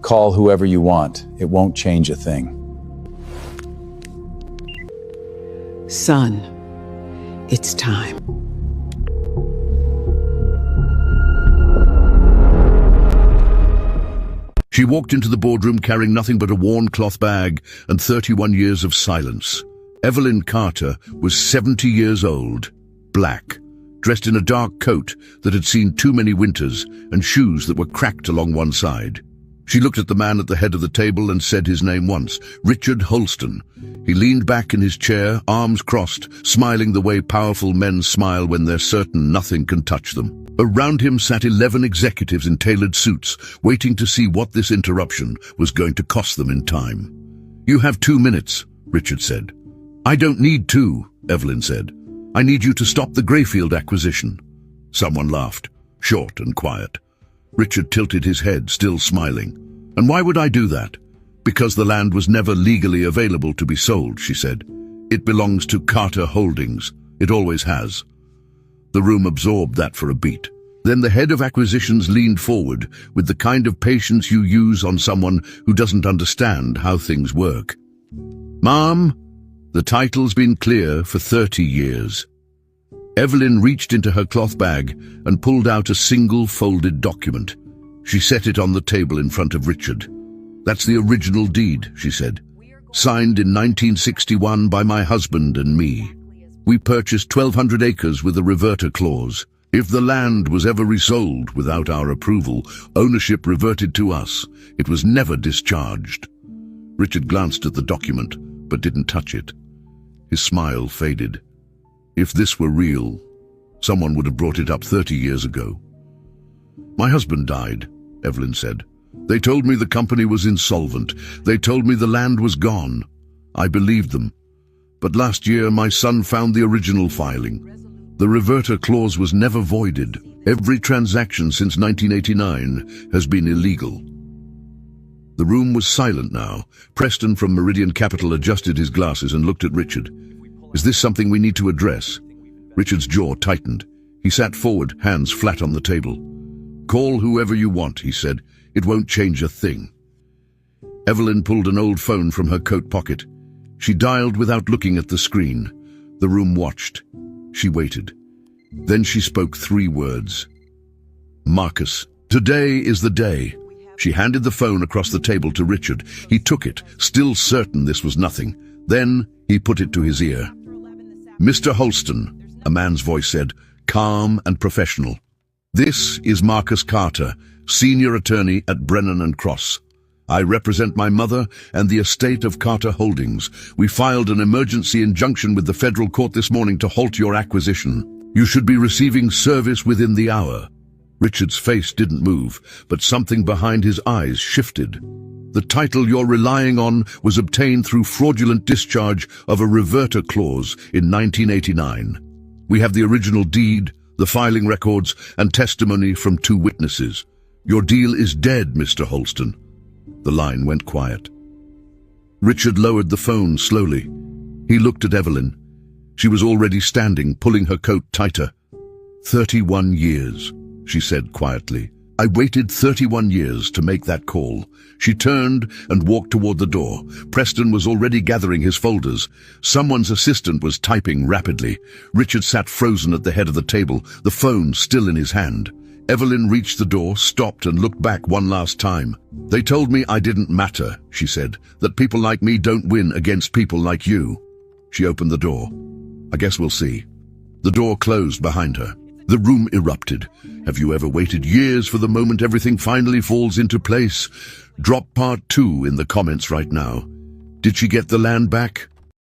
Call whoever you want. It won't change a thing. Son, it's time. She walked into the boardroom carrying nothing but a worn cloth bag and 31 years of silence. Evelyn Carter was 70 years old, black, dressed in a dark coat that had seen too many winters and shoes that were cracked along one side. She looked at the man at the head of the table and said his name once, Richard Holston. He leaned back in his chair, arms crossed, smiling the way powerful men smile when they're certain nothing can touch them. Around him sat 11 executives in tailored suits, waiting to see what this interruption was going to cost them in time. "You have 2 minutes," Richard said. "I don't need 2, Evelyn said. "I need you to stop the Greyfield acquisition." Someone laughed, short and quiet. Richard tilted his head, still smiling. "And why would I do that?" "Because the land was never legally available to be sold," she said. "It belongs to Carter Holdings. It always has." The room absorbed that for a beat. Then the head of acquisitions leaned forward with the kind of patience you use on someone who doesn't understand how things work. "Mom, the title's been clear for 30 years. Evelyn reached into her cloth bag and pulled out a single folded document. She set it on the table in front of Richard. "That's the original deed," she said. "Signed in 1961 by my husband and me. We purchased 1,200 acres with a reverter clause. If the land was ever resold without our approval, ownership reverted to us. It was never discharged." Richard glanced at the document, but didn't touch it. His smile faded. If this were real, someone would have brought it up 30 years ago. "My husband died," Evelyn said. "They told me the company was insolvent. They told me the land was gone. I believed them. But last year my son found the original filing. The reverter clause was never voided. Every transaction since 1989 has been illegal." The room was silent now. Preston from Meridian Capital adjusted his glasses and looked at Richard. "Is this something we need to address?" Richard's jaw tightened. He sat forward, hands flat on the table. "Call whoever you want," he said. "It won't change a thing." Evelyn pulled an old phone from her coat pocket. She dialed without looking at the screen. The room watched. She waited. Then she spoke 3 words. "Marcus, today is the day." She handed the phone across the table to Richard. He took it, still certain this was nothing. Then he put it to his ear. "Mr. Holston," a man's voice said, calm and professional. "This is Marcus Carter, senior attorney at Brennan and Cross. I represent my mother and the estate of Carter Holdings. We filed an emergency injunction with the federal court this morning to halt your acquisition. You should be receiving service within the hour." Richard's face didn't move, but something behind his eyes shifted. "The title you're relying on was obtained through fraudulent discharge of a reverter clause in 1989. We have the original deed, the filing records, and testimony from 2 witnesses. Your deal is dead, Mr. Holston." The line went quiet. Richard lowered the phone slowly. He looked at Evelyn. She was already standing, pulling her coat tighter. 31 years, she said quietly. "I waited 31 years to make that call." She turned and walked toward the door. Preston was already gathering his folders. Someone's assistant was typing rapidly. Richard sat frozen at the head of the table, the phone still in his hand. Evelyn reached the door, stopped and looked back one last time. "They told me I didn't matter," she said, "that people like me don't win against people like you." She opened the door. "I guess we'll see." The door closed behind her. The room erupted. Have you ever waited years for the moment everything finally falls into place? Drop part 2 in the comments right now. Did she get the land back?